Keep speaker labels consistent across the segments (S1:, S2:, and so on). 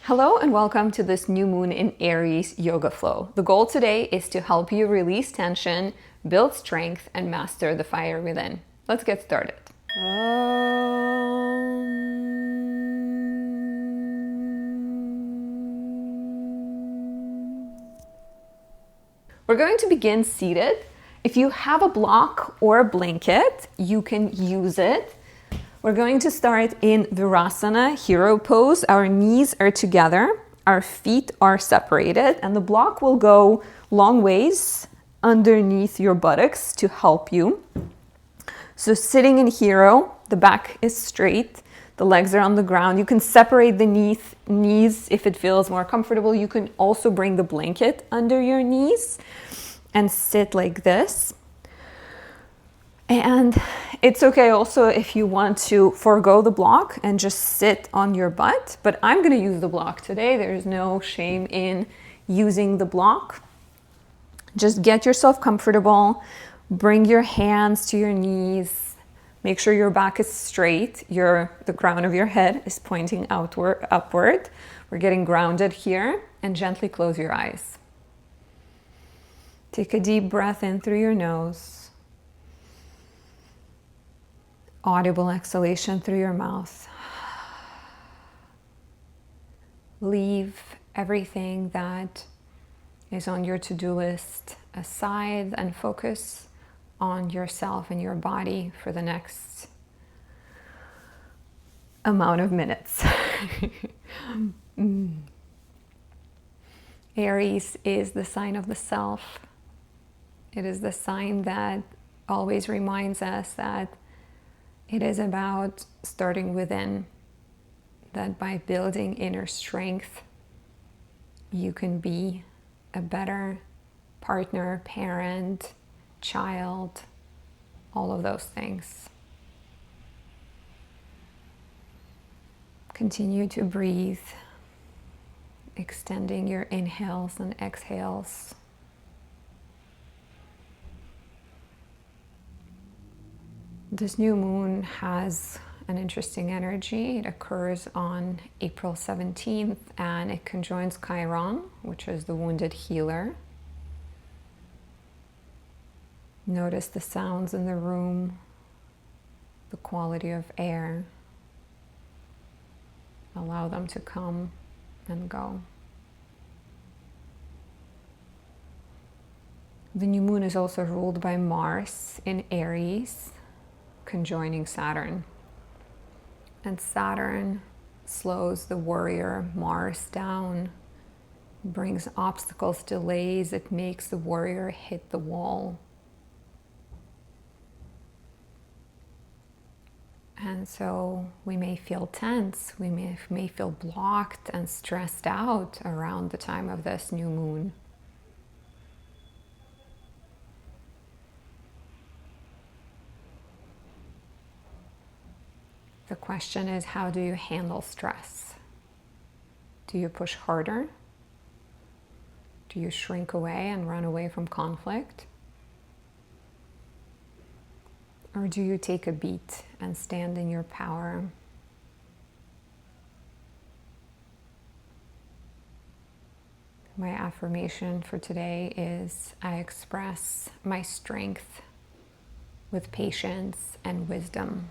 S1: Hello and welcome to this new moon in Aries Yoga Flow. The goal today is to help you release tension, build strength, and master the fire within. Let's get started. We're going to begin seated. If you have a block or a blanket, you can use it. We're going to start in Virasana, hero pose. Our knees are together, our feet are separated, and the block will go long ways underneath your buttocks to help you. So sitting in hero, the back is straight, the legs are on the ground. You can separate the knees if it feels more comfortable. You can also bring the blanket under your knees and sit like this. And it's okay also if you want to forego the block and just sit on your butt, but I'm going to use the block today. There's no shame in using the block. Just get yourself comfortable. Bring your hands to your knees. Make sure your back is straight. The crown of your head is pointing upward. We're getting grounded here, and gently close your eyes. Take a deep breath in through your nose. Audible exhalation through your mouth. Leave everything that is on your to-do list aside and focus on yourself and your body for the next amount of minutes. Aries is the sign of the self. It is the sign that always reminds us that it is about starting within, that by building inner strength, you can be a better partner, parent, child, all of those things. Continue to breathe, extending your inhales and exhales. This new moon has an interesting energy. It occurs on April 17th and it conjoins Chiron, which is the wounded healer. Notice the sounds in the room, the quality of air. Allow them to come and go. The new moon is also ruled by Mars in Aries, conjoining Saturn. And Saturn slows the warrior Mars down, brings obstacles, delays. It makes the warrior hit the wall. And so we may feel tense, we may feel blocked and stressed out around the time of this new moon. The question is, how do you handle stress? Do you push harder? Do you shrink away and run away from conflict? Or do you take a beat and stand in your power? My affirmation for today is, I express my strength with patience and wisdom.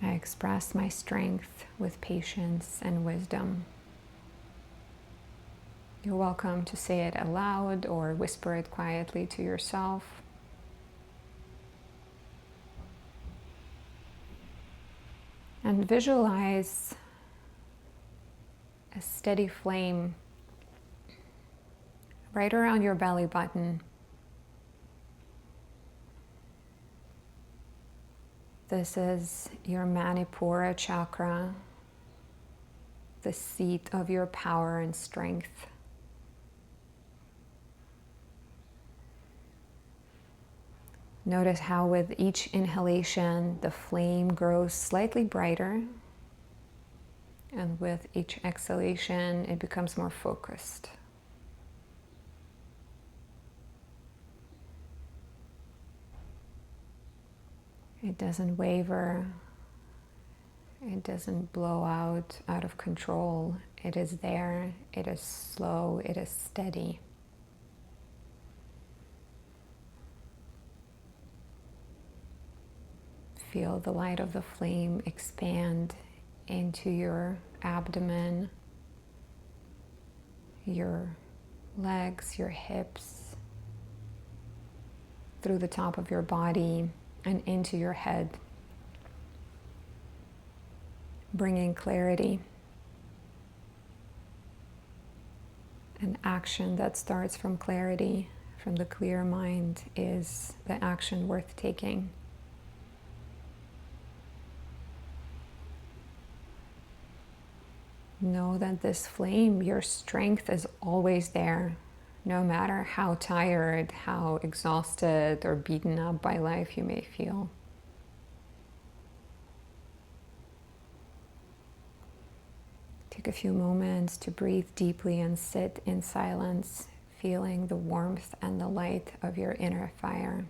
S1: I express my strength with patience and wisdom. You're welcome to say it aloud or whisper it quietly to yourself. And visualize a steady flame right around your belly button. This is your Manipura chakra, the seat of your power and strength. Notice how with each inhalation, the flame grows slightly brighter, and with each exhalation, it becomes more focused. It doesn't waver, It doesn't blow out of control. It is there. It is slow. It is steady. Feel the light of the flame expand into your abdomen, your legs, your hips, through the top of your body and into your head, bringing clarity. An action that starts from clarity, from the clear mind, is the action worth taking. Know that this flame, your strength, is always there, no matter how tired, how exhausted or beaten up by life you may feel. Take a few moments to breathe deeply and sit in silence, feeling the warmth and the light of your inner fire.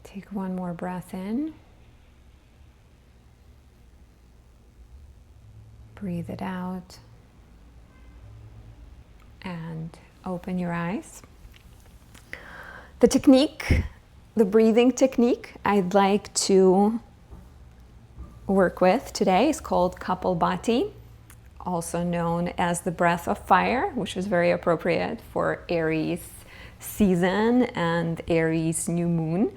S1: Take one more breath in. Breathe it out. And open your eyes. The technique, the breathing technique I'd like to work with today is called Kapalbhati, also known as the breath of fire, which is very appropriate for Aries season and Aries new moon.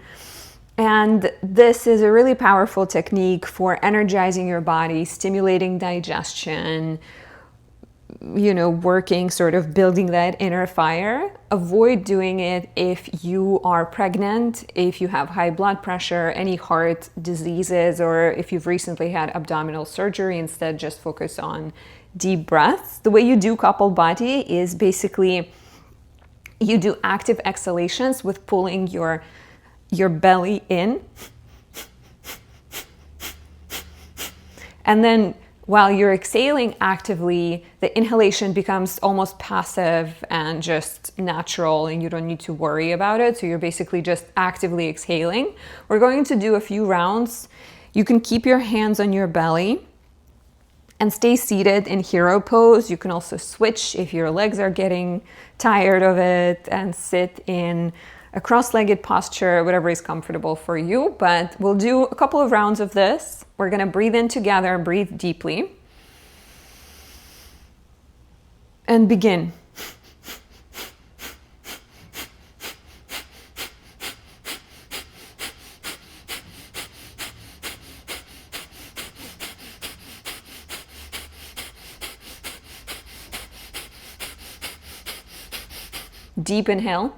S1: And this is a really powerful technique for energizing your body, stimulating digestion, working, sort of building that inner fire. Avoid doing it if you are pregnant, if you have high blood pressure, any heart diseases, or if you've recently had abdominal surgery. Instead, just focus on deep breaths. The way you do Kapalbhati is basically you do active exhalations with pulling your belly in. And then while you're exhaling actively, the inhalation becomes almost passive and just natural, and you don't need to worry about it. So you're basically just actively exhaling. We're going to do a few rounds. You can keep your hands on your belly and stay seated in hero pose. You can also switch if your legs are getting tired of it and sit in a cross-legged posture, whatever is comfortable for you. But we'll do a couple of rounds of this. We're gonna breathe in together, breathe deeply. And begin. Deep inhale.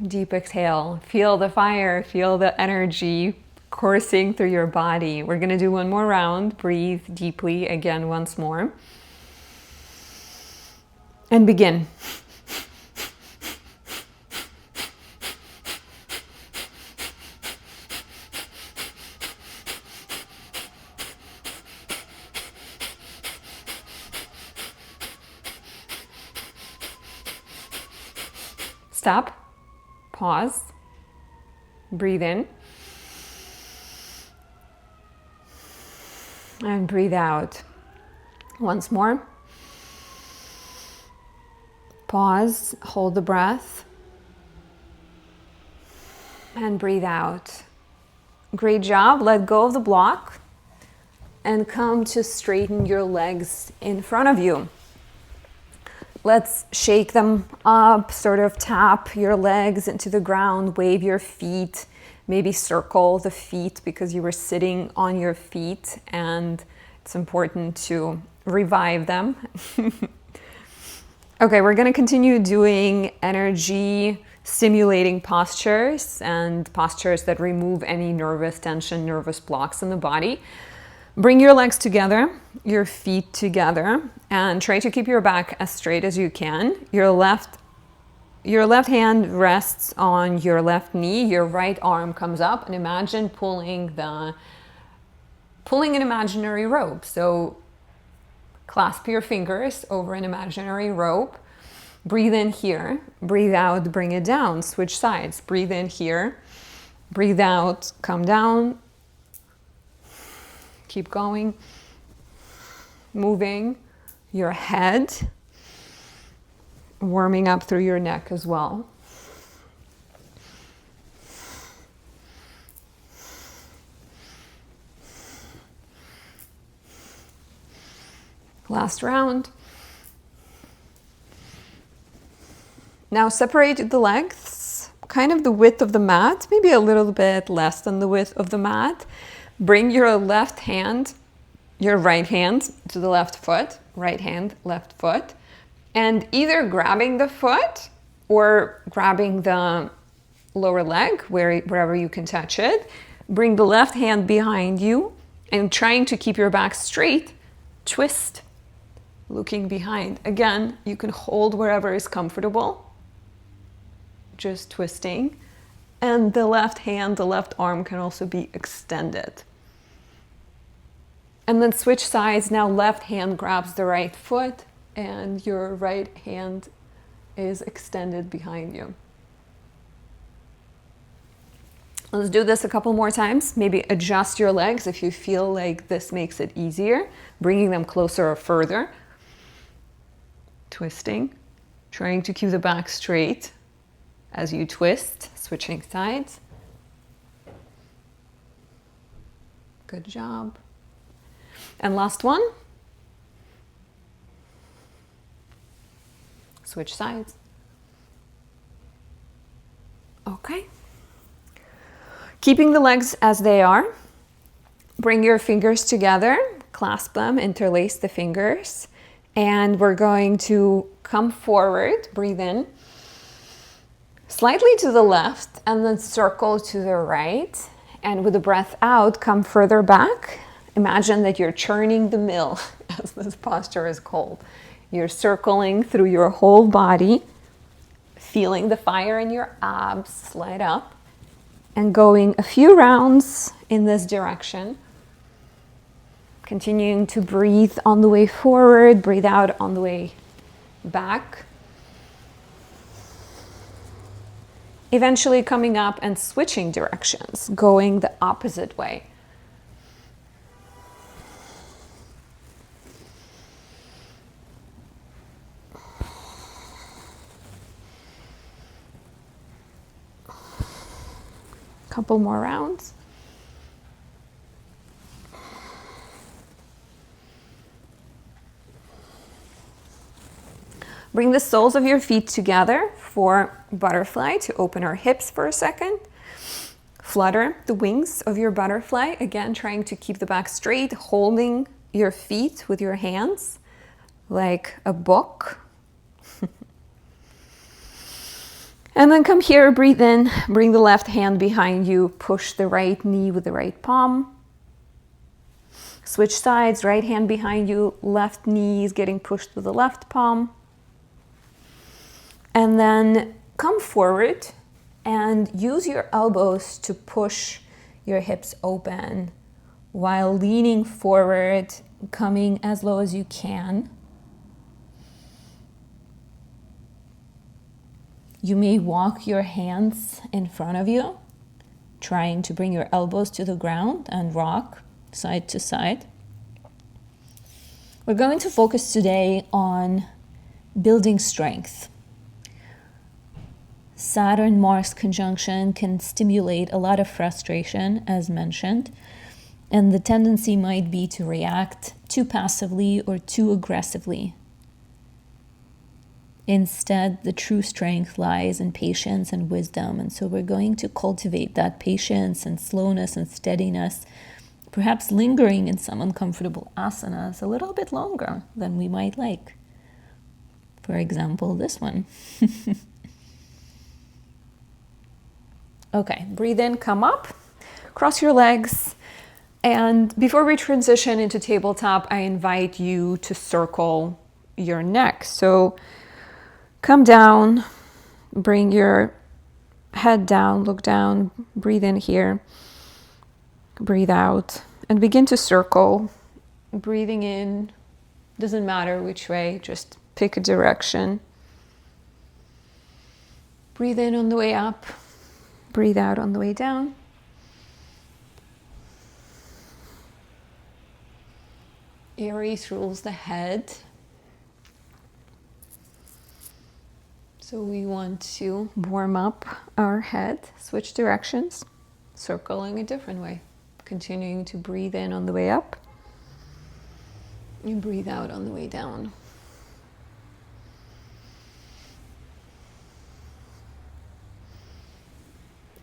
S1: Deep exhale. Feel the fire, feel the energy coursing through your body. We're gonna do one more round. Breathe deeply again once more. And begin. Stop. Pause. Breathe in. And breathe out. Once more. Pause. Hold the breath. And breathe out. Great job. Let go of the block. And come to straighten your legs in front of you. Let's shake them up, sort of tap your legs into the ground, wave your feet, maybe circle the feet because you were sitting on your feet and it's important to revive them. Okay, we're going to continue doing energy stimulating postures and postures that remove any nervous tension, nervous blocks in the body. Bring your legs together, your feet together, and try to keep your back as straight as you can. Your left hand rests on your left knee, your right arm comes up, and imagine pulling an imaginary rope. So clasp your fingers over an imaginary rope. Breathe in here, breathe out, bring it down, switch sides. Breathe in here, breathe out, come down. Keep going, moving your head, warming up through your neck as well. Last round. Now separate the legs, kind of the width of the mat, maybe a little bit less than the width of the mat. Bring your left hand, your right hand to the left foot, right hand, left foot, and either grabbing the foot or grabbing the lower leg, wherever you can touch it. Bring the left hand behind you and trying to keep your back straight, twist, looking behind. Again, you can hold wherever is comfortable, just twisting. And the left hand, the left arm can also be extended. And then switch sides. Now left hand grabs the right foot and your right hand is extended behind you. Let's do this a couple more times. Maybe adjust your legs if you feel like this makes it easier, bringing them closer or further. Twisting, trying to keep the back straight as you twist, switching sides. Good job. And last one. Switch sides. Okay. Keeping the legs as they are. Bring your fingers together, clasp them, interlace the fingers, and we're going to come forward, breathe in, slightly to the left, and then circle to the right. And with the breath out, come further back. Imagine that you're churning the mill, as this posture is called. You're circling through your whole body, feeling the fire in your abs slide up, and going a few rounds in this direction. Continuing to breathe on the way forward, breathe out on the way back. Eventually coming up and switching directions, going the opposite way. Couple more rounds. Bring the soles of your feet together for butterfly to open our hips for a second. Flutter the wings of your butterfly, again trying to keep the back straight, holding your feet with your hands like a book. And then come here, breathe in, bring the left hand behind you, push the right knee with the right palm. Switch sides, right hand behind you, left knee is getting pushed with the left palm. And then come forward and use your elbows to push your hips open while leaning forward, coming as low as you can. You may walk your hands in front of you, trying to bring your elbows to the ground and rock side to side. We're going to focus today on building strength. Saturn-Mars conjunction can stimulate a lot of frustration, as mentioned, and the tendency might be to react too passively or too aggressively. Instead, the true strength lies in patience and wisdom, and so we're going to cultivate that patience and slowness and steadiness, perhaps lingering in some uncomfortable asanas a little bit longer than we might like. For example, this one. Okay, breathe in, come up, cross your legs. And before we transition into tabletop, I invite you to circle your neck. So come down, bring your head down, look down, breathe in here, breathe out, and begin to circle. Breathing in, doesn't matter which way, just pick a direction. Breathe in on the way up, breathe out on the way down. Aries rules the head. So we want to warm up our head, switch directions, circling a different way. Continuing to breathe in on the way up and breathe out on the way down.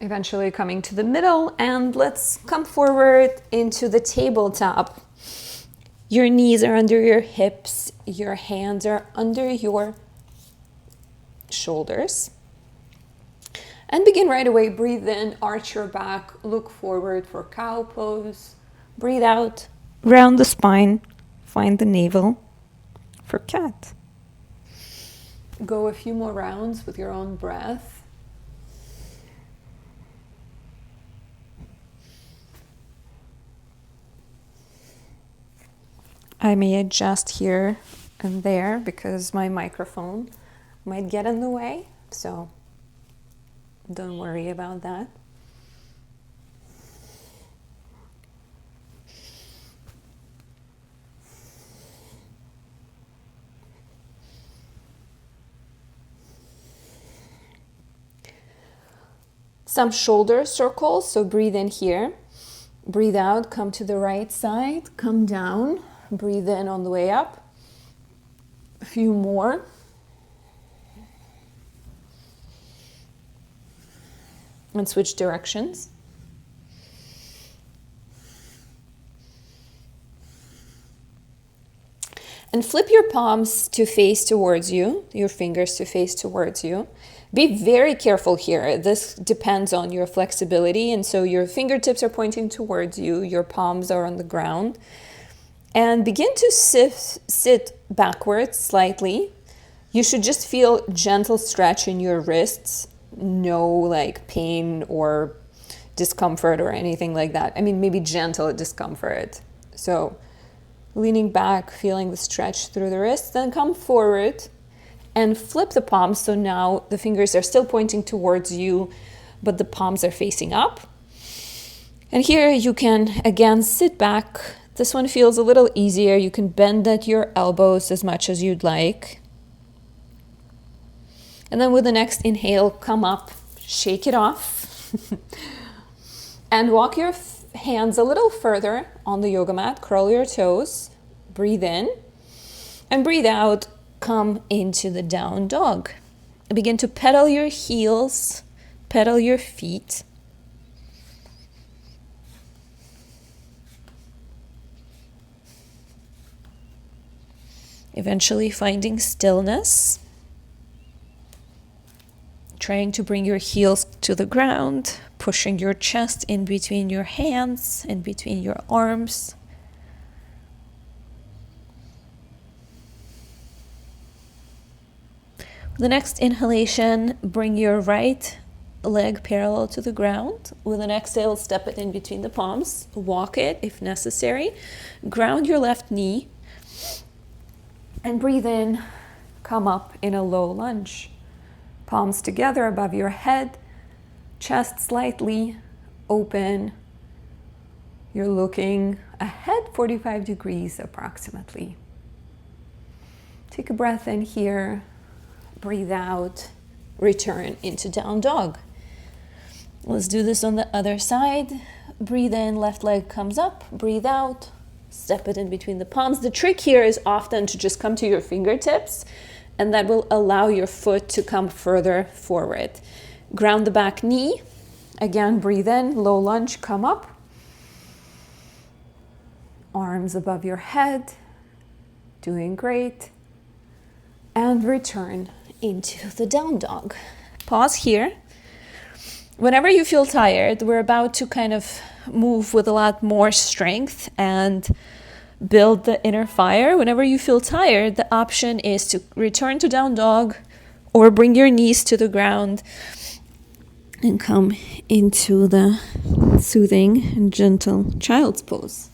S1: Eventually coming to the middle, and let's come forward into the tabletop. Your knees are under your hips, your hands are under your shoulders. And begin right away. Breathe in, arch your back, look forward for cow pose. Breathe out, round the spine, find the navel for cat. Go a few more rounds with your own breath. I may adjust here and there because my microphone might get in the way, so don't worry about that. Some shoulder circles, so breathe in here, breathe out, come to the right side, come down, breathe in on the way up. A few more. And switch directions. And flip your palms to face towards you, your fingers to face towards you. Be very careful here. This depends on your flexibility. And so your fingertips are pointing towards you, your palms are on the ground. And begin to sit backwards slightly. You should just feel gentle stretch in your wrists. No like pain or discomfort or anything like that. I mean, maybe gentle discomfort. So leaning back, feeling the stretch through the wrists, then come forward and flip the palms. So now the fingers are still pointing towards you, but the palms are facing up. And here you can again sit back. This one feels a little easier. You can bend at your elbows as much as you'd like. And then with the next inhale, come up, shake it off. And walk your hands a little further on the yoga mat, curl your toes, breathe in, and breathe out, come into the down dog. Begin to pedal your heels, pedal your feet. Eventually finding stillness. Trying to bring your heels to the ground, pushing your chest in between your hands, in between your arms. The next inhalation, bring your right leg parallel to the ground. With an exhale, step it in between the palms, walk it if necessary. Ground your left knee and breathe in, come up in a low lunge. Palms together above your head, chest slightly open. You're looking ahead 45 degrees approximately. Take a breath in here, breathe out, return into down dog. Let's do this on the other side. Breathe in, left leg comes up, breathe out, step it in between the palms. The trick here is often to just come to your fingertips, and that will allow your foot to come further forward. Ground the back knee. Again, breathe in, low lunge, come up. Arms above your head, doing great. and return into the down dog. Pause here. Whenever you feel tired, we're about to kind of move with a lot more strength and build the inner fire. Whenever you feel tired, the option is to return to down dog or bring your knees to the ground and come into the soothing and gentle child's pose.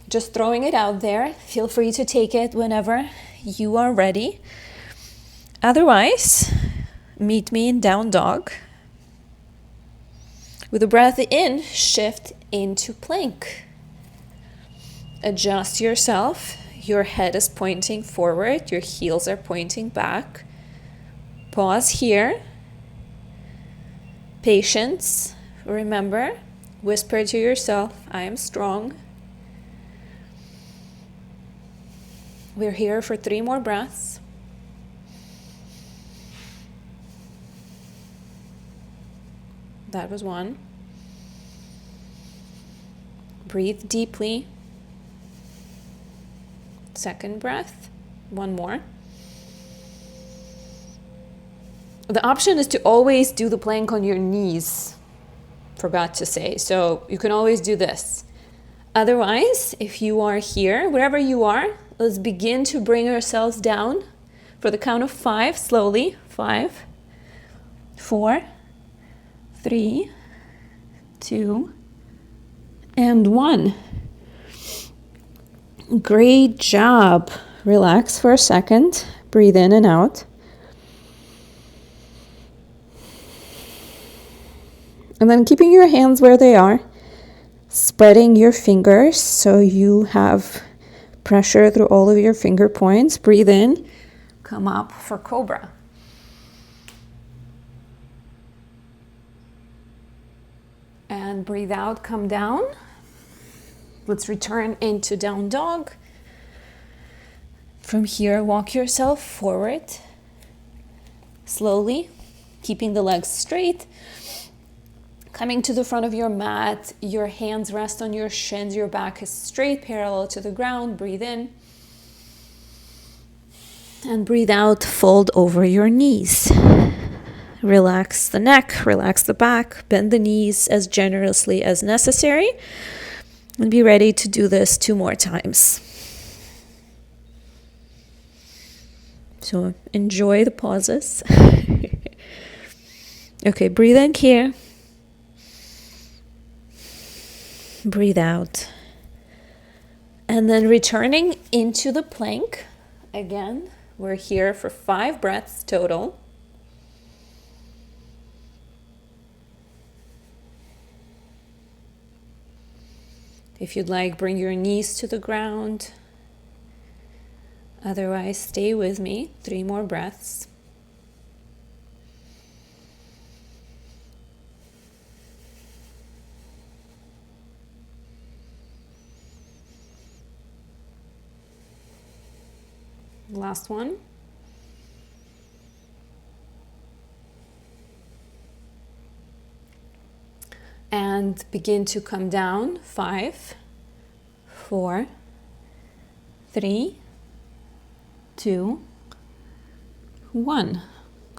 S1: Just throwing it out there. Feel free to take it whenever you are ready. Otherwise, meet me in down dog. With a breath in, shift into plank. Adjust yourself. Your head is pointing forward. Your heels are pointing back. Pause here. Patience. Remember, whisper to yourself, I am strong. We're here for 3 more breaths. That was 1. Breathe deeply. Second breath. 1 more. The option is to always do the plank on your knees. Forgot to say. So you can always do this. Otherwise, if you are here, wherever you are, let's begin to bring ourselves down for the count of 5, slowly. 5, 4, 3, 2, and 1. Great job. Relax for a second. Breathe in and out. And then keeping your hands where they are, spreading your fingers so you have pressure through all of your finger points. Breathe in. Come up for cobra. And breathe out, come down. Let's return into down dog. From here, walk yourself forward. Slowly, keeping the legs straight. Coming to the front of your mat, your hands rest on your shins, your back is straight, parallel to the ground. Breathe in. And breathe out, fold over your knees. Relax the neck, relax the back, bend the knees as generously as necessary. And be ready to do this 2 more times. So enjoy the pauses. Okay, breathe in here. Breathe out. And then returning into the plank. Again, we're here for 5 breaths total. If you'd like, bring your knees to the ground. Otherwise, stay with me. 3 more breaths. Last one. And begin to come down. 5, 4, 3, 2, 1.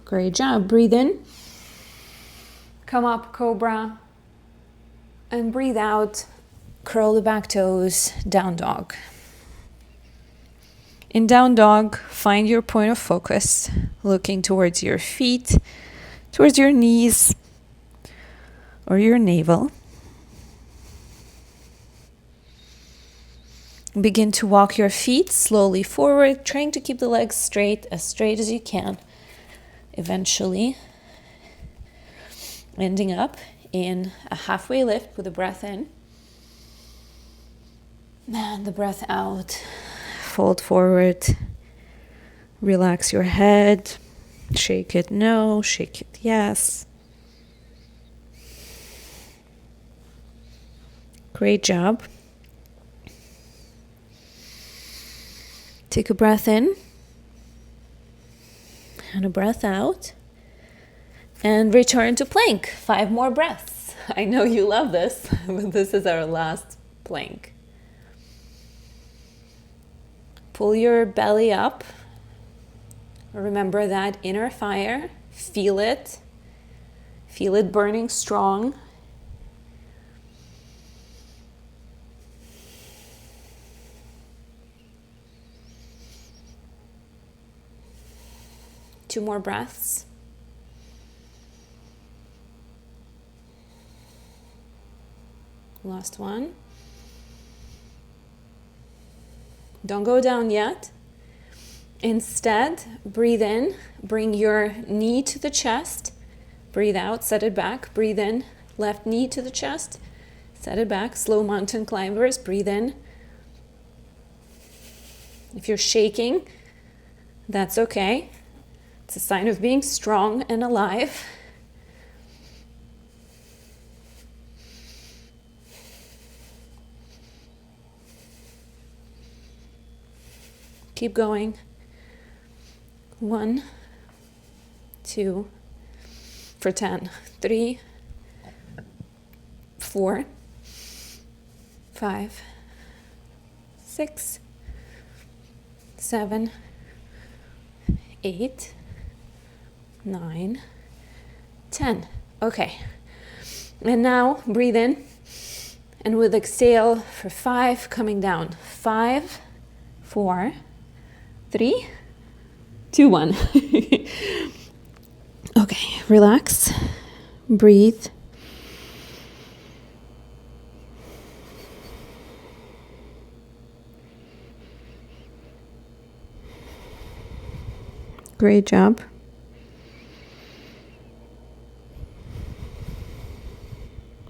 S1: Great job. Breathe in. Come up, cobra. And breathe out. Curl the back toes. Down dog. In down dog, find your point of focus, looking towards your feet, towards your knees, or your navel. Begin to walk your feet slowly forward, trying to keep the legs straight as you can. Eventually, ending up in a halfway lift with the breath in. And the breath out. Fold forward. Relax your head. Shake it no, shake it yes. Great job. Take a breath in and a breath out. And return to plank. 5 more breaths. I know you love this, but this is our last plank. Pull your belly up. Remember that inner fire. Feel it. Feel it burning strong. Two more breaths. Last one. Don't go down yet. Instead, breathe in, bring your knee to the chest. Breathe out, set it back. Breathe in, left knee to the chest. Set it back. Slow mountain climbers, breathe in. If you're shaking, that's okay. It's a sign of being strong and alive. Keep going. 1, 2, for 10. 3, 4, 5, 6, 7, 8, 9, 10. Okay. And now breathe in. And with exhale for 5, coming down. 5, 4, 3, 2, 1. Okay, relax. Breathe. Great job.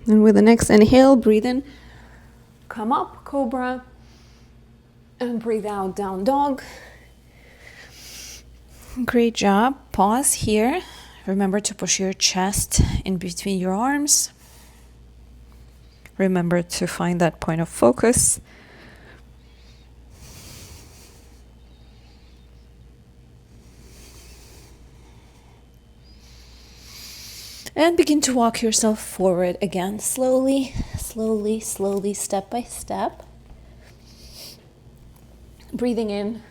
S1: And with the next inhale, breathe in. Come up, cobra. And breathe out, down dog. Great job. Pause here. Remember to push your chest in between your arms. Remember to find that point of focus. And begin to walk yourself forward again, slowly, slowly, slowly, step by step. Breathing in,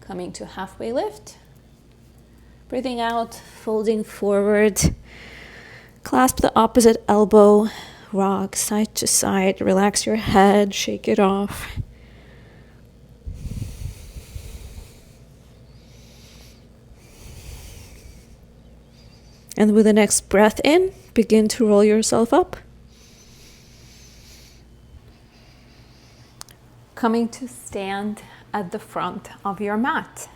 S1: coming to halfway lift. Breathing out, folding forward. Clasp the opposite elbow, rock side to side. Relax your head, shake it off. And with the next breath in, begin to roll yourself up. Coming to stand at the front of your mat.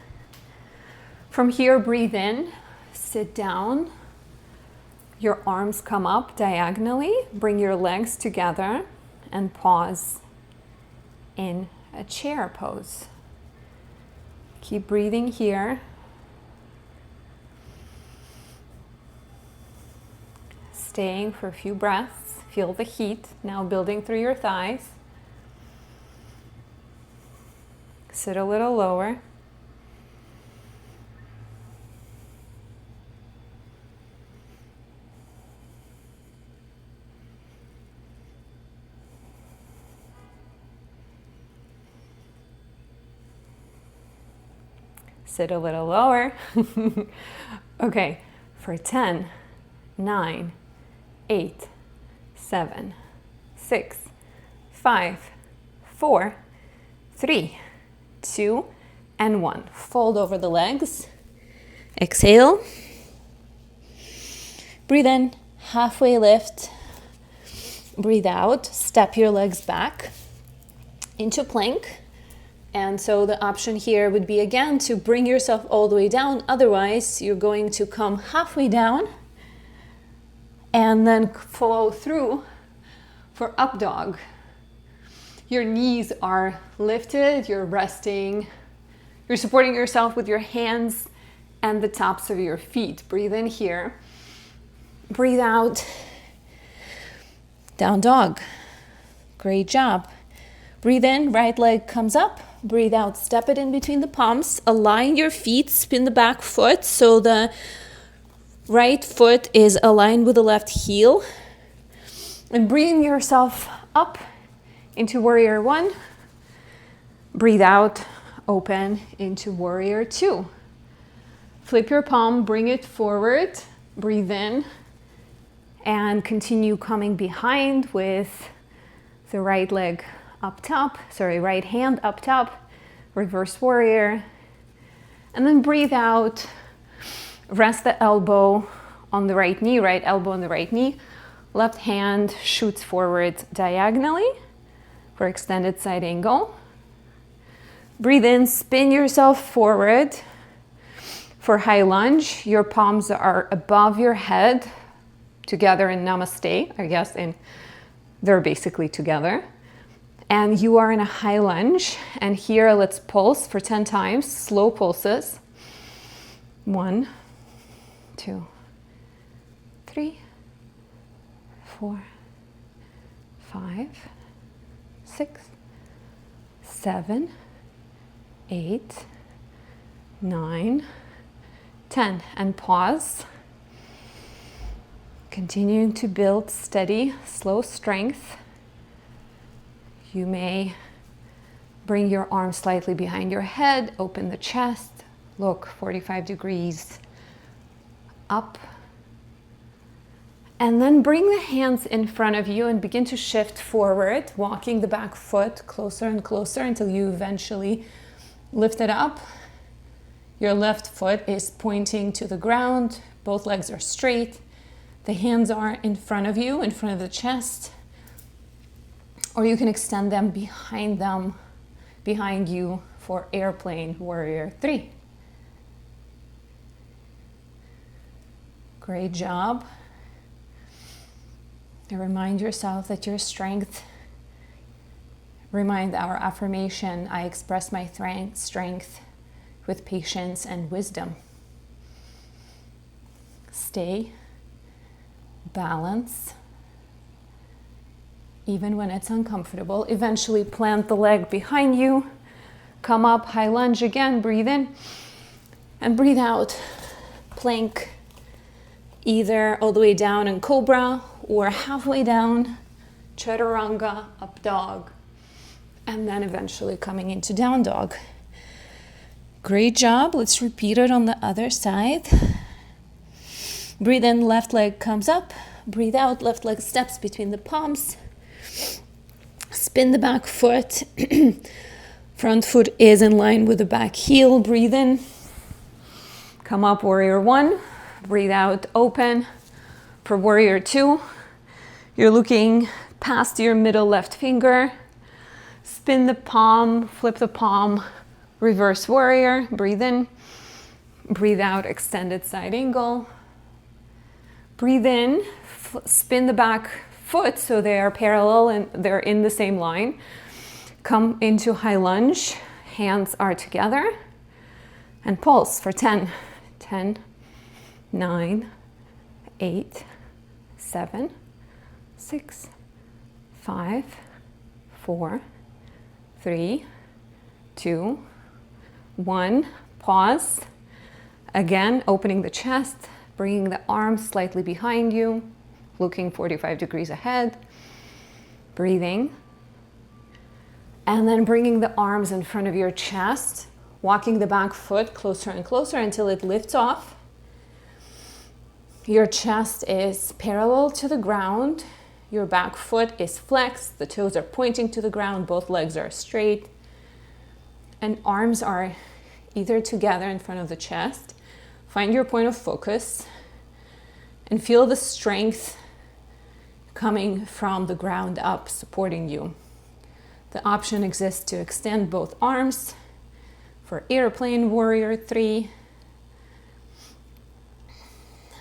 S1: From here, breathe in, sit down. Your arms come up diagonally. Bring your legs together and pause in a chair pose. Keep breathing here. Staying for a few breaths. Feel the heat now building through your thighs. Sit a little lower. Sit a little lower. Okay, for 10, 9, 8, 7, 6, 5, 4, 3, 2, and 1. Fold over the legs. Exhale. Breathe in, halfway lift. Breathe out, step your legs back into plank. And so the option here would be again to bring yourself all the way down. Otherwise, you're going to come halfway down and then follow through for up dog. Your knees are lifted, you're resting, you're supporting yourself with your hands and the tops of your feet. Breathe in here, breathe out, down dog. Great job. Breathe in, right leg comes up. Breathe out, step it in between the palms. Align your feet, spin the back foot so the right foot is aligned with the left heel. And bring yourself up into warrior 1. Breathe out, open into warrior 2. Flip your palm, bring it forward, breathe in, and continue coming behind with the right leg up top, right hand up top, reverse warrior. And then breathe out, rest the elbow on the right knee, right elbow on the right knee. Left hand shoots forward diagonally for extended side angle. Breathe in, spin yourself forward for high lunge. Your palms are above your head, together in namaste, I guess, and they're basically together. And you are in a high lunge. And here, let's pulse for 10 times, slow pulses. 1, 2, 3, 4, 5, 6, 7, 8, 9, 10. And pause. Continuing to build steady, slow strength. You may bring your arms slightly behind your head, open the chest, look 45 degrees up. And then bring the hands in front of you and begin to shift forward, walking the back foot closer and closer until you eventually lift it up. Your left foot is pointing to the ground. Both legs are straight. The hands are in front of you, in front of the chest. Or you can extend them behind you for airplane warrior 3. Great job. And remind yourself that your strength, remind our affirmation, I express my strength with patience and wisdom. Stay, balance, even when it's uncomfortable. Eventually plant the leg behind you, come up, high lunge again, breathe in, and breathe out, plank, either all the way down in cobra or halfway down, chaturanga, up dog, and then eventually coming into down dog. Great job. Let's repeat it on the other side. Breathe in, left leg comes up. Breathe out, left leg steps between the palms. Spin the back foot. Front foot is in line with the back heel. Breathe in. Come up, warrior 1. Breathe out, open. For warrior 2, you're looking past your middle left finger. Spin the palm, flip the palm, reverse warrior. Breathe in. Breathe out, extended side angle. Breathe in, spin the back foot so they are parallel and they're in the same line. Come into high lunge, hands are together, and pulse for 10. 10, 9, 8, 7, 6, 5, 4, 3, 2, 1. Pause. Again, opening the chest, bringing the arms slightly behind you, looking 45 degrees ahead, breathing, and then bringing the arms in front of your chest, walking the back foot closer and closer until it lifts off. Your chest is parallel to the ground, your back foot is flexed, the toes are pointing to the ground, both legs are straight, and arms are either together in front of the chest. Find your point of focus and feel the strength coming from the ground up, supporting you. The option exists to extend both arms for airplane warrior 3.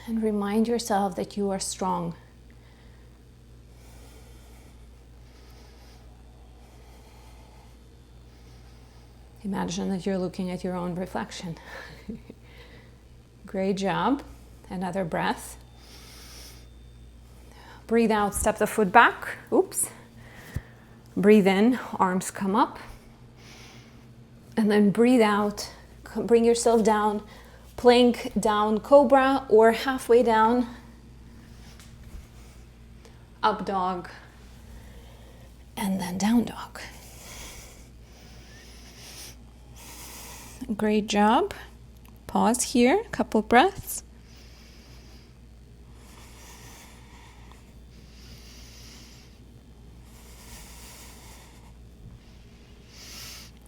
S1: And remind yourself that you are strong. Imagine that you're looking at your own reflection. Great job. Another breath. Breathe out, step the foot back. Oops. Breathe in, arms come up. And then breathe out, bring yourself down, plank down, cobra, or halfway down, up dog, and then down dog. Great job. pause here, a couple breaths.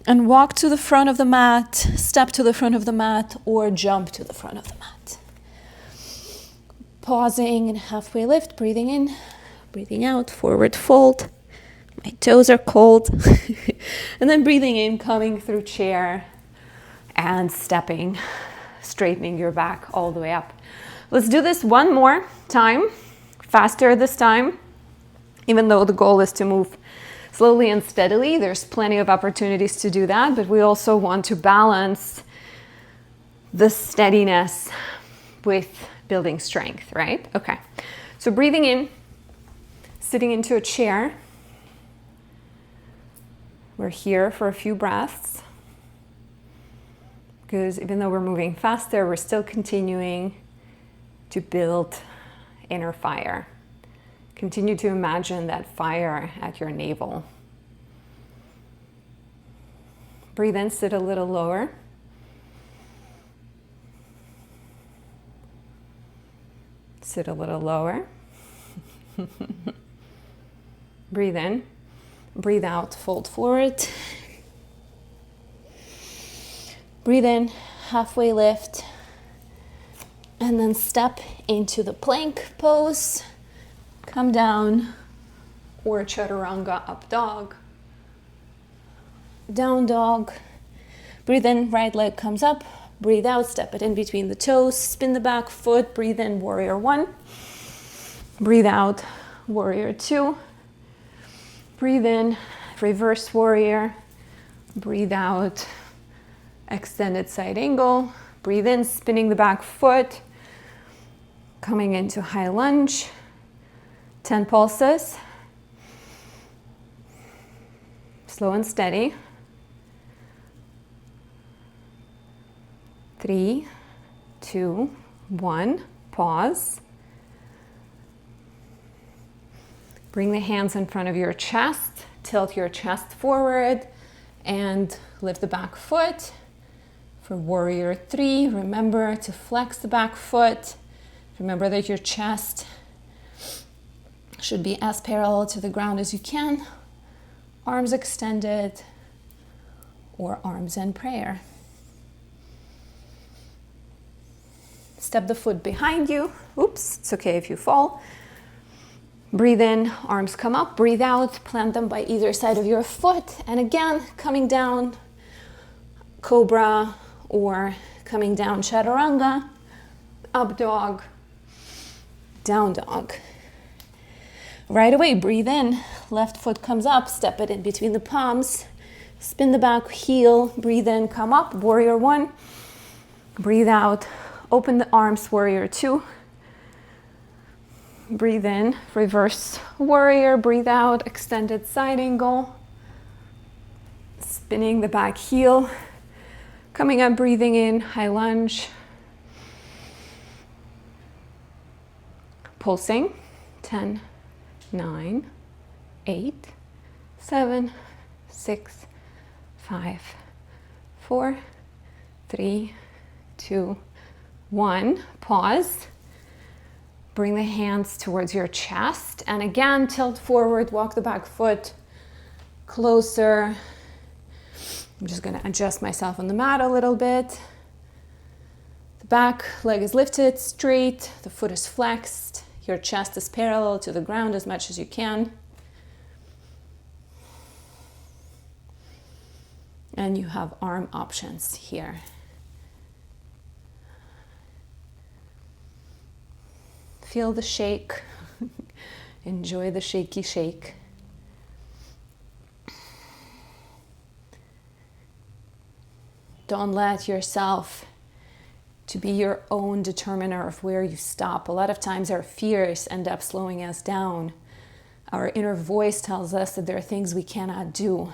S1: And walk to the front of the mat, step to the front of the mat, or jump to the front of the mat. Pausing and halfway lift, breathing in, breathing out, forward fold. My toes are cold. And then breathing in, coming through chair and stepping, straightening your back all the way up. Let's do this one more time, faster this time, even though the goal is to move slowly and steadily. There's plenty of opportunities to do that, but we also want to balance the steadiness with building strength, right? Okay, so breathing in, sitting into a chair. We're here for a few breaths, because even though we're moving faster, we're still continuing to build inner fire. Continue to imagine that fire at your navel. Breathe in, sit a little lower. Sit a little lower. Breathe in, breathe out, fold forward. Breathe in, halfway lift, and then step into the plank pose. Come down, or chaturanga, up dog, down dog. Breathe in, right leg comes up. Breathe out, step it in between the toes. Spin the back foot. Breathe in, warrior one. Breathe out, warrior two. Breathe in, reverse warrior. Breathe out, extended side angle. Breathe in, spinning the back foot. Coming into high lunge. 10 pulses. Slow and steady. 3, 2, 1. Pause. Bring the hands in front of your chest. Tilt your chest forward and lift the back foot. For warrior 3, remember to flex the back foot. Remember that your chest should be as parallel to the ground as you can. Arms extended or arms in prayer. Step the foot behind you. Oops, it's okay if you fall. Breathe in, arms come up. Breathe out, plant them by either side of your foot. And again, coming down, cobra, or coming down, chaturanga, up dog, down dog. Right away, breathe in, left foot comes up, step it in between the palms, spin the back heel, breathe in, come up, warrior one, breathe out, open the arms, warrior two, breathe in, reverse warrior, breathe out, extended side angle, spinning the back heel, coming up, breathing in, high lunge, pulsing, 10, 9, 8, 7, 6, 5, 4, 3, 2, 1. Pause. Bring the hands towards your chest. And again, tilt forward, walk the back foot closer. I'm just going to adjust myself on the mat a little bit. The back leg is lifted straight. The foot is flexed. Your chest is parallel to the ground as much as you can. And you have arm options here. Feel the shake. Enjoy the shaky shake. Don't let yourself to be your own determiner of where you stop. A lot of times our fears end up slowing us down. Our inner voice tells us that there are things we cannot do.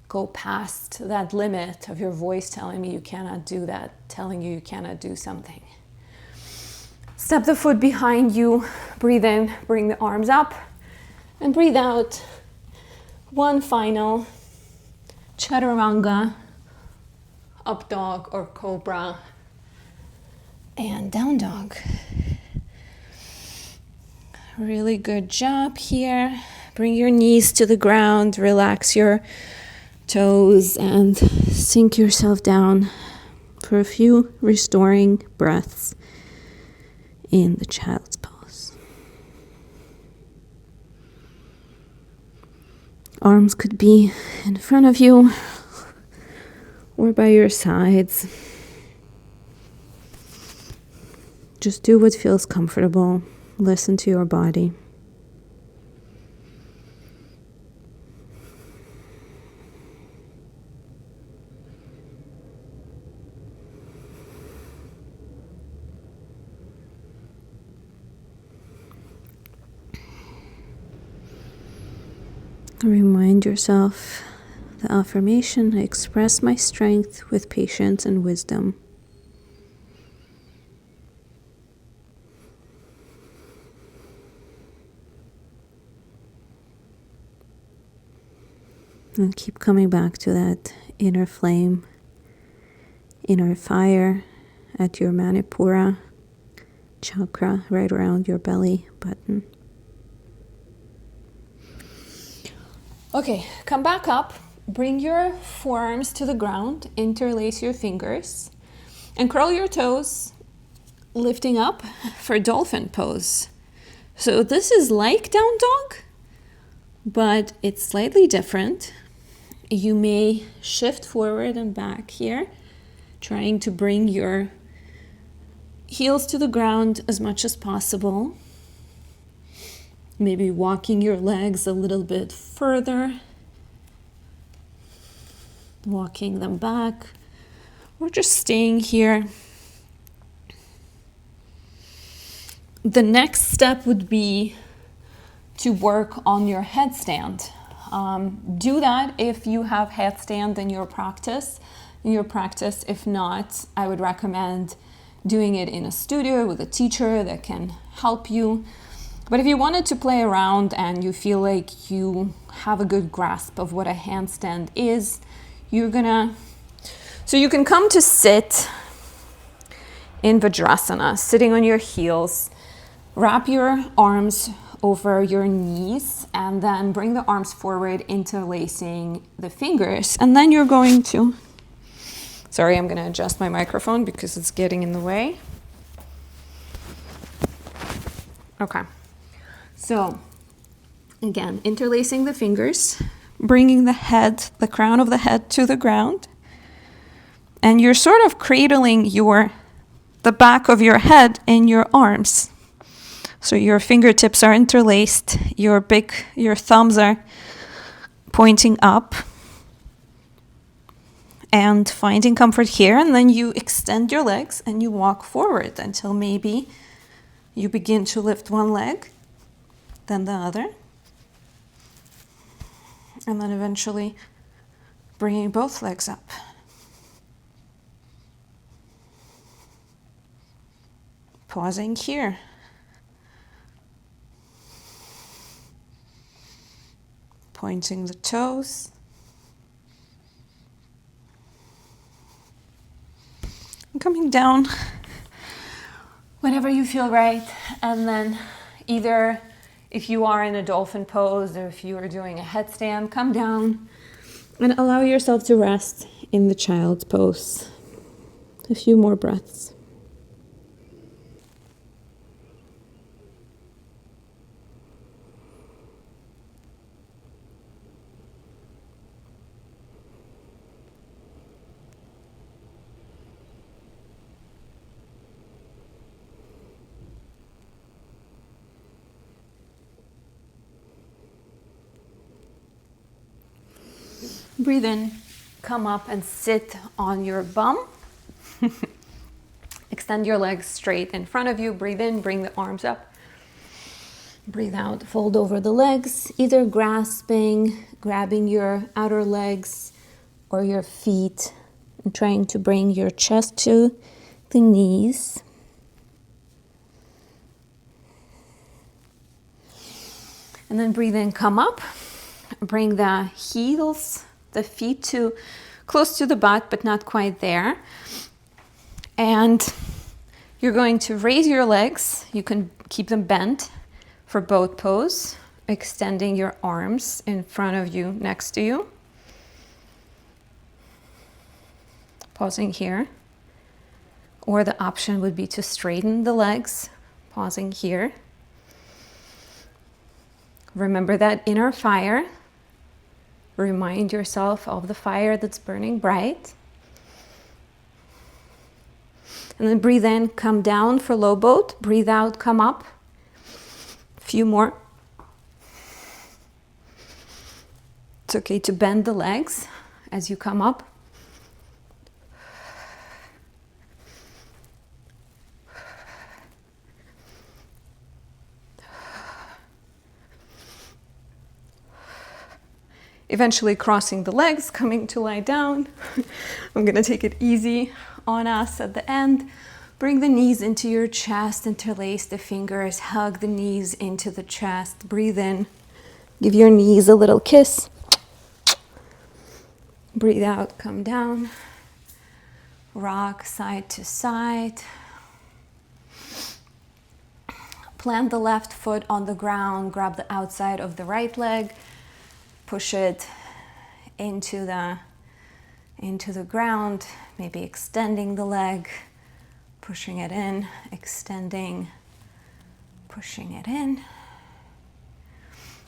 S1: Go past that limit of your voice telling me you cannot do that, telling you cannot do something. Step the foot behind you, breathe in, bring the arms up, and breathe out. One final chaturanga, up dog or cobra, and down dog. Really good job here. Bring your knees to the ground, relax your toes, and sink yourself down for a few restoring breaths in the child's pose. Arms could be in front of you or by your sides. Just do what feels comfortable. Listen to your body. Remind yourself the affirmation, I express my strength with patience and wisdom. And keep coming back to that inner flame, inner fire at your Manipura chakra, right around your belly button. Okay, come back up. Bring your forearms to the ground. Interlace your fingers. And curl your toes, lifting up for dolphin pose. So this is like down dog, but it's slightly different. You may shift forward and back here, trying to bring your heels to the ground as much as possible. Maybe walking your legs a little bit further, walking them back, or just staying here. The next step would be to work on your headstand. Do that if you have headstand in your practice. If not, I would recommend doing it in a studio with a teacher that can help you. But if you wanted to play around and you feel like you have a good grasp of what a handstand is, so you can come to sit in Vajrasana, sitting on your heels. Wrap your arms over your knees and then bring the arms forward, interlacing the fingers. And then you're going to, I'm going to adjust my microphone because it's getting in the way. Okay. So, again, interlacing the fingers, bringing the crown of the head to the ground, and you're sort of cradling the back of your head in your arms. So your fingertips are interlaced, your thumbs are pointing up, and finding comfort here, and then you extend your legs and you walk forward until maybe you begin to lift one leg, then the other, and then eventually bringing both legs up. Pausing here. Pointing the toes. And coming down whenever you feel right, and then either if you are in a dolphin pose or if you are doing a headstand, come down and allow yourself to rest in the child's pose. A few more breaths. Breathe in, come up and sit on your bum. Extend your legs straight in front of you. Breathe in, bring the arms up. Breathe out, fold over the legs, either grabbing your outer legs or your feet and trying to bring your chest to the knees. And then breathe in, come up. Bring the feet close to the butt, but not quite there. And you're going to raise your legs. You can keep them bent for boat pose, extending your arms in front of you, next to you. Pausing here. Or the option would be to straighten the legs, pausing here. Remember that inner fire. Remind yourself of the fire that's burning bright. And then breathe in, come down for low boat. Breathe out, come up. A few more. It's okay to bend the legs as you come up. Eventually crossing the legs, coming to lie down. I'm gonna take it easy on us at the end. Bring the knees into your chest, interlace the fingers, hug the knees into the chest. Breathe in, give your knees a little kiss. Breathe out, come down. Rock side to side. Plant the left foot on the ground, grab the outside of the right leg. Push it into the ground, maybe extending the leg, pushing it in, extending, pushing it in.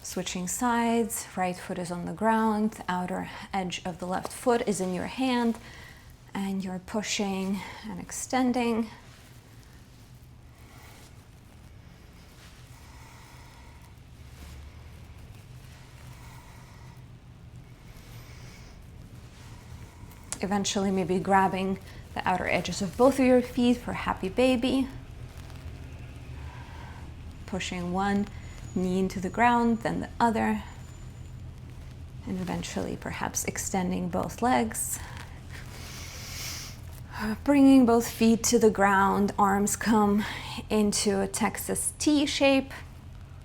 S1: Switching sides, right foot is on the ground, the outer edge of the left foot is in your hand, and you're pushing and extending. Eventually maybe grabbing the outer edges of both of your feet for happy baby. Pushing one knee into the ground, then the other. And eventually perhaps extending both legs. Bringing both feet to the ground, arms come into a Texas T shape.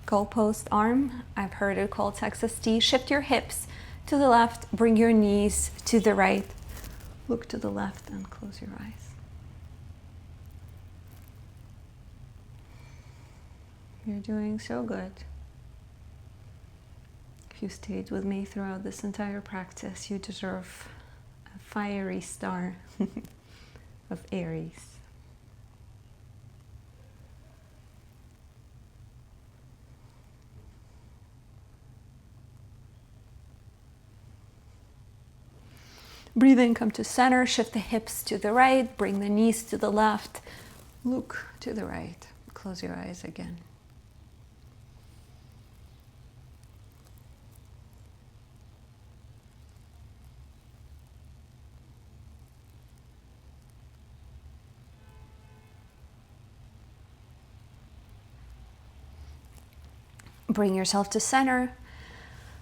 S1: Goalpost arm, I've heard it called Texas T. Shift your hips to the left, bring your knees to the right. Look to the left and close your eyes. You're doing so good. If you stayed with me throughout this entire practice, you deserve a fiery star of Aries. Breathe in, come to center, shift the hips to the right, bring the knees to the left, look to the right, close your eyes again. Bring yourself to center.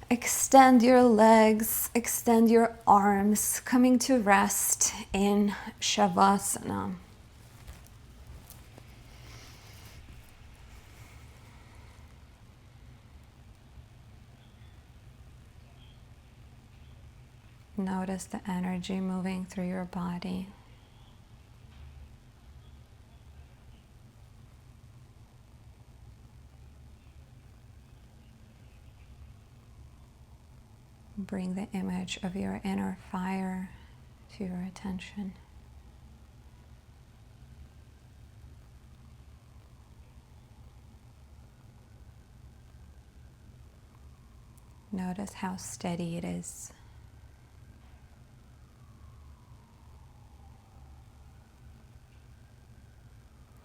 S1: Extend your legs, extend your arms, coming to rest in Shavasana. Notice the energy moving through your body. Bring the image of your inner fire to your attention. Notice how steady it is.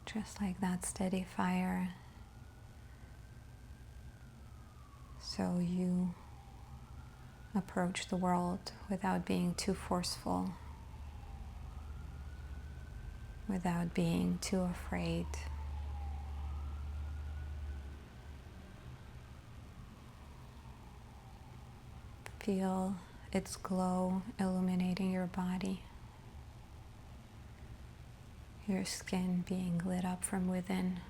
S1: Just like that steady fire. So you approach the world without being too forceful, without being too afraid. Feel its glow illuminating your body, your skin being lit up from within.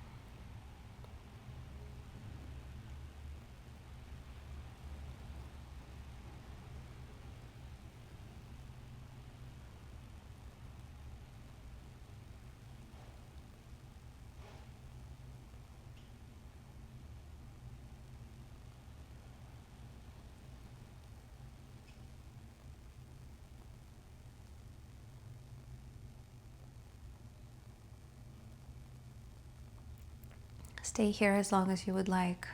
S1: Stay here as long as you would like.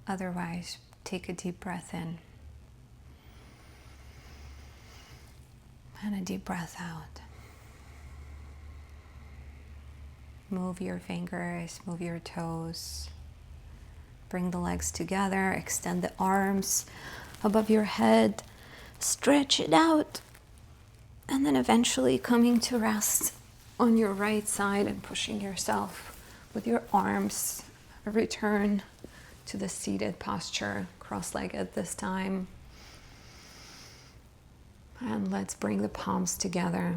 S1: Otherwise, take a deep breath in. And a deep breath out. Move your fingers, move your toes. Bring the legs together, extend the arms above your head. Stretch it out. And then eventually coming to rest on your right side and pushing yourself with your arms. Return to the seated posture, cross-legged this time. And let's bring the palms together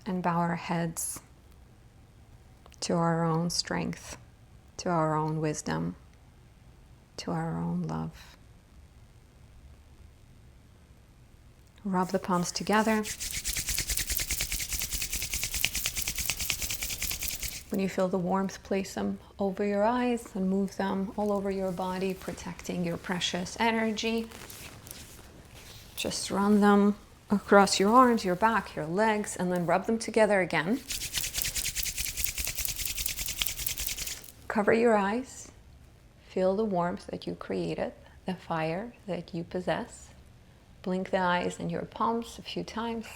S1: and bow our heads to our own strength, to our own wisdom, to our own love. Rub the palms together. When you feel the warmth, place them over your eyes and move them all over your body, protecting your precious energy. Just run them across your arms, your back, your legs, and then rub them together again. Cover your eyes. Feel the warmth that you created, the fire that you possess. Blink the eyes and your palms a few times.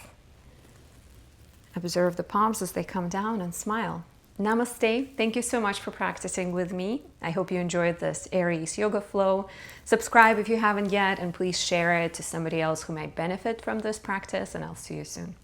S1: Observe the palms as they come down and smile. Namaste. Thank you so much for practicing with me. I hope you enjoyed this Aries Yoga Flow. Subscribe if you haven't yet, and please share it to somebody else who might benefit from this practice, and I'll see you soon.